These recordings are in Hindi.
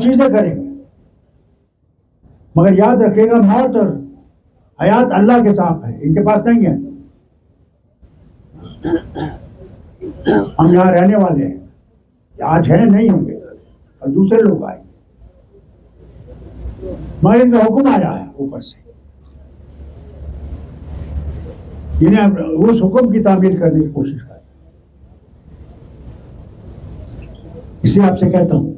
बहुत चीजें करेंगे, मगर याद रखिएगा मौत और हयात अल्लाह के साथ है, इनके पास नहीं है। हम यहाँ रहने वाले हैं, आज है नहीं होंगे और दूसरे लोग आए, मगर इनका हुक्म आया है ऊपर से, इन्हें उस हुक्म की तामील करने की कोशिश करें। इसे आपसे कहता हूं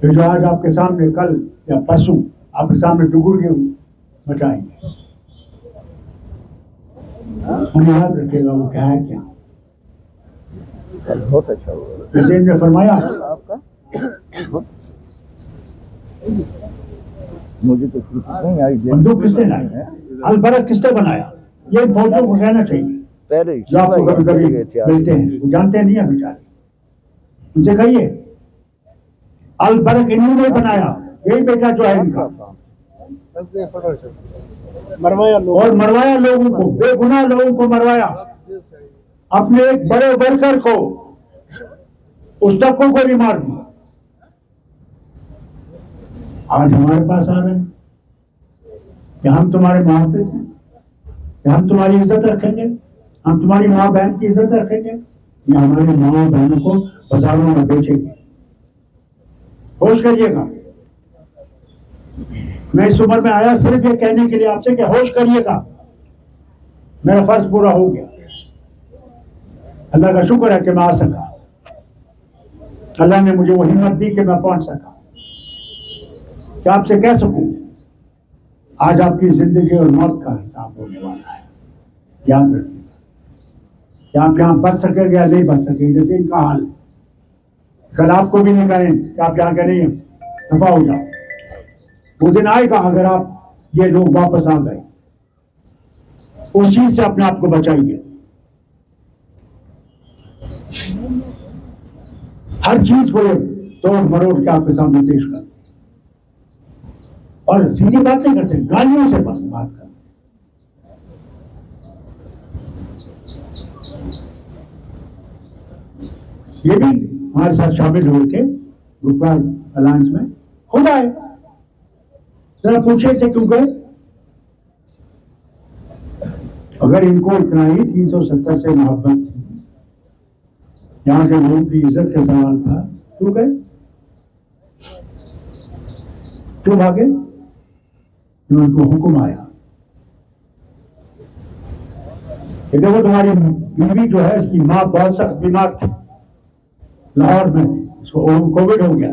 कि जो आज आपके सामने कल या परसों आपके सामने टुकड़ के बचाएंगे, उन्हें याद रखेगा वो क्या है क्या। बहुत अच्छा हुआ जैसे इन्होंने फरमाया आपका। मुझे तो नहीं आई। बंदूक किसने लाई, अलबरक किसने बनाया, ये फौजियों को कहना चाहिए पहले जो आपको कभी कभी मिलते हैं, वो जानते नहीं है बेचारे, उनसे कहिए अलबरक इन्होंने बनाया, यही बेटा जो है इनका, मरवाया लोग और मरवाया लोगों को, बेगुनाह लोगों को मरवाया, अपने एक बड़े वर्कर को, उस तकों को भी मार दिया। आज हमारे पास आ रहे हैं कि हम तुम्हारे मुहाफिज हैं, कि हम तुम्हारी इज्जत रखेंगे, हम तुम्हारी माँ बहन की इज्जत रखेंगे, या हमारी माँ बहनों को बाजारों में बेचेंगे। होश करिएगा, मैं इस उम्र में आया सिर्फ ये कहने के लिए आपसे कि होश करिएगा, मेरा फर्ज पूरा हो गया। अल्लाह का शुक्र है कि मैं आ सका, अल्लाह ने मुझे वो हिम्मत दी कि मैं पहुंच सका, कि आपसे कह सकूं आज आपकी जिंदगी और मौत का हिसाब होने वाला है। याद रखिएगा कि आप यहाँ बच सकेंगे या नहीं बच सकेंगे, जैसे इनका हाल है। कल आपको भी नहीं कहें कि आप यहाँ के नहीं हैं, दफा हो जाओ। वो दिन आएगा अगर आप ये लोग वापस आ गए, उस चीज से अपने आप को बचाइए। हर चीज को तोड़ मरोड़ के आपके सामने पेश कर, और सीधी बात नहीं करते, गालियों से बात कर। ये भी हमारे साथ शामिल हुए थे गुरुद्वार अलायंस में, खुद आए, जरा पूछे थे क्यों गए। अगर इनको इतना ही 370 से मोहब्बत थी, यहाँ के लोगों की इज्जत का सवाल था, क्यों गए, क्यों भागे। जो उनको हुक्म आया कि देखो तुम्हारी बीवी जो है, इसकी माँ बहुत सख्त बीमार थी लाहौर में, इसको कोविड हो गया,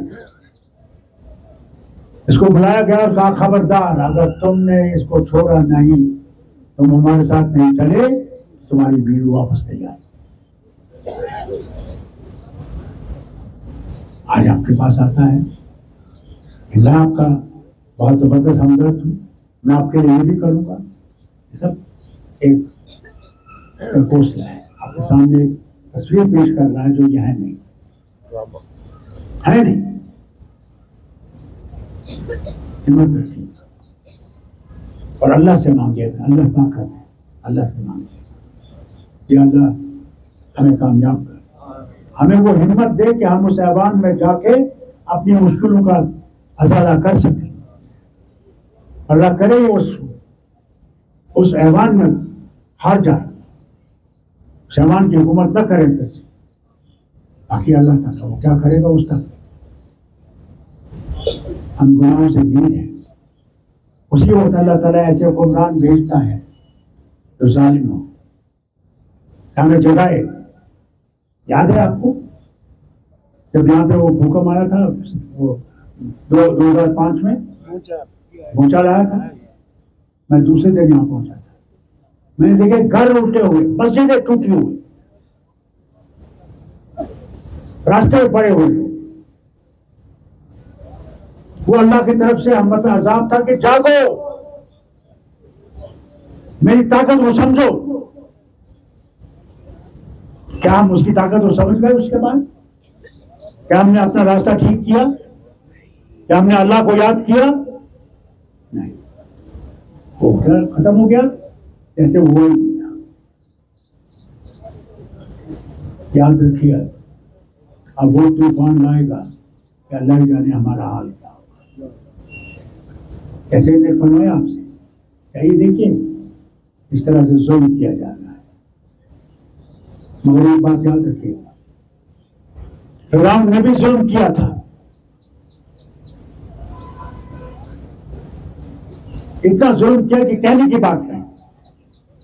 इसको बुलाया गया और कहा खबरदार अगर तुमने इसको छोड़ा नहीं, तुम हमारे साथ नहीं चले, तुम्हारी बीवी वापस नहीं आए। आज आपके पास आता है, मैं आपका बहुत जबरदस्त हमदर्द हूँ, मैं आपके लिए ये भी करूँगा। ये सब एक हौसला है, आपके सामने एक तस्वीर पेश कर रहा है जो ये है नहीं, है नहीं। हिम्मत रखिए और अल्लाह से मांगिएगा, अल्लाह ताकत है, अल्लाह से मांगिएगा, या अल्लाह हमें कामयाब कर, हमें वो हिम्मत दे कि हम उस ऐवान में जाके अपनी मुश्किलों का असाला कर सकें। अल्लाह करे उस ऐवान में हार जाए, उस ऐवान की हुकूमत न करें फिर से, बाकी अल्लाह ताला वो क्या करेगा उस तक। हम गुनाहों से गिर हैं, उसी वक्त अल्लाह ताला ऐसे हुक्मरान भेजता है जो जालिम हो, हमें जगाए। याद है आपको जब यहाँ पे वो भूकंप आया था, वो 2005 में भूचाल आया था, मैं दूसरे दिन यहाँ पहुंचा था, मैंने देखे घर उल्टे हुए, मस्जिदें टूटी हुई, रास्ते पड़े हुए। वो अल्लाह की तरफ से हम पे अजाब था कि जागो, मेरी ताकत को समझो। क्या हम उसकी ताकत को समझ गए? उसके बाद क्या हमने अपना रास्ता ठीक किया? क्या हमने अल्लाह को याद किया? नहीं, वो खत्म हो गया जैसे हुआ ही नहीं था। याद रखिए, अब वो तूफान लाएगा कि अल्लाह ही जाने हमारा हाल क्या होगा। कैसे ने फरमाया आपसे, यही देखिए इस तरह से जुल्म किया जा रहा है। मगर एक बात याद रखिएगा, फिरौन ने भी जुल्म किया था। इतना जुल्म किया कि कहने की बात नहीं।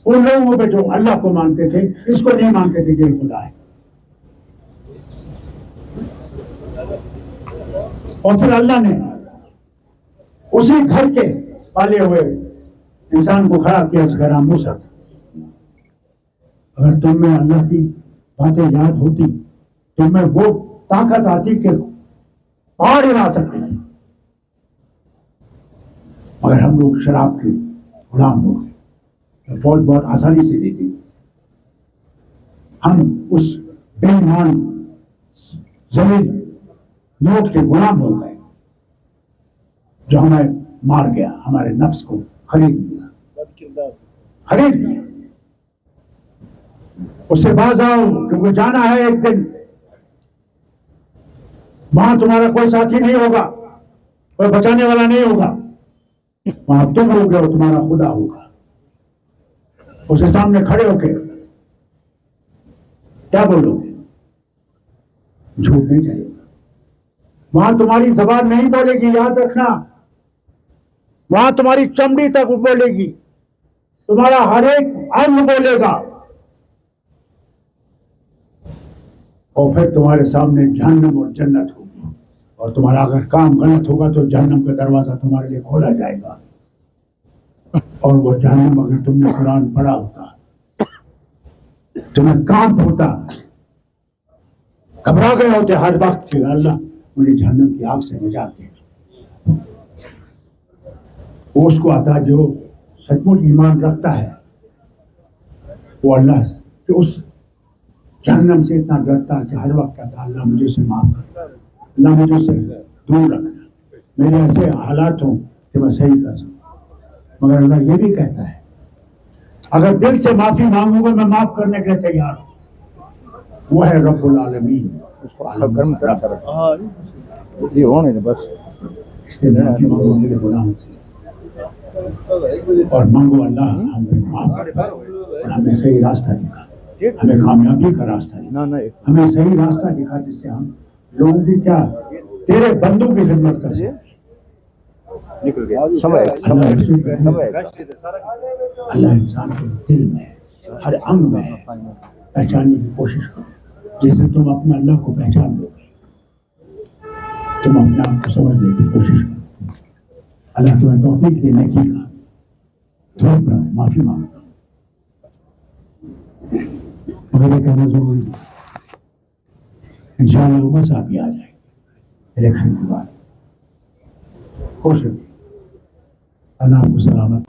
उन लोगों पे जो अल्लाह को मानते थे, इसको नहीं मानते थे कि ये खुदा है। और फिर अल्लाह ने उसी घर के पाले हुए इंसान को खड़ा किया जिसका नाम मूसा था। अगर तुम में अल्लाह की बातें याद होती, तुम में वो ताकत आती कि पहाड़ हिला सकते थे। मगर हम लोग शराब के गुलाम हो गए, फौज बहुत आसानी से दे दी। हम उस बेईमान जलील नोट के गुलाम हो गए जो हमें मार गया, हमारे नफ्स को खरीद लिया। उससे बाज आओ, क्योंकि जाना है एक दिन। वहां तुम्हारा कोई साथी नहीं होगा, कोई बचाने वाला नहीं होगा। वहां तुम होगे और तुम्हारा खुदा होगा। उसके सामने खड़े होके क्या बोलोगे? झूठ नहीं जाएगा। वहां तुम्हारी जबान नहीं बोलेगी, याद रखना। वहां तुम्हारी चमड़ी तक बोलेगी, तुम्हारा हर एक अंग बोलेगा। और फिर तुम्हारे सामने जहन्नम और जन्नत होगी। और तुम्हारा अगर काम गलत होगा तो जहन्नम का दरवाजा तुम्हारे लिए खोला जाएगा। और वो जहन्नम, अगर तुमने कुरान पढ़ा होता, तुम्हें कांप होता, घबरा गए होते हर वक्त कि अल्लाह मुझे जहन्नम की आग से निजात देगा। वो उसको आता जो सचमुच ईमान रखता है, वो अल्लाह के उस जहन्नम से इतना डरता है कि हर वक्त कहता अल्लाह मुझे से माफ कर, अल्लाह मुझे से दूर रखना, मेरे ऐसे हालात हों कि मैं सही कर सकूं। मगर अल्लाह ये भी कहता है, अगर दिल से माफी मांगूंगा मैं माफ करने के लिए तैयार हूं। वो है रब्बुल आलमीन। ये होने दे बस। इससे माफी मांगो, मेरे गुनाह होते हैं। और मांगो अल्लाह हमें माफ करे और हमें सही रास्ता दिखा, हमें कामयाबी का रास्ता दिखा, हमें सही रास्ता दिखा जिससे हम लोगों की क्या तेरे बंदों की खिदमत कर सकें। अल्लाह इंसान के दिल में, हर अंग में पहचानने की कोशिश करो। जैसे तुम अपने अल्लाह को पहचान लोगे, तुम अपने आप को समझने की कोशिश करो। अल्लाह तुम्हें तौफीक दे नेकी का। थोड़ा माफी मांगता मगर ये कहना जरूरी है, इंशाअल्लाह उमर साहब भी आ जाएंगे इलेक्शन के बाद। खुश रहिए, अल्लाह आपको सलामत।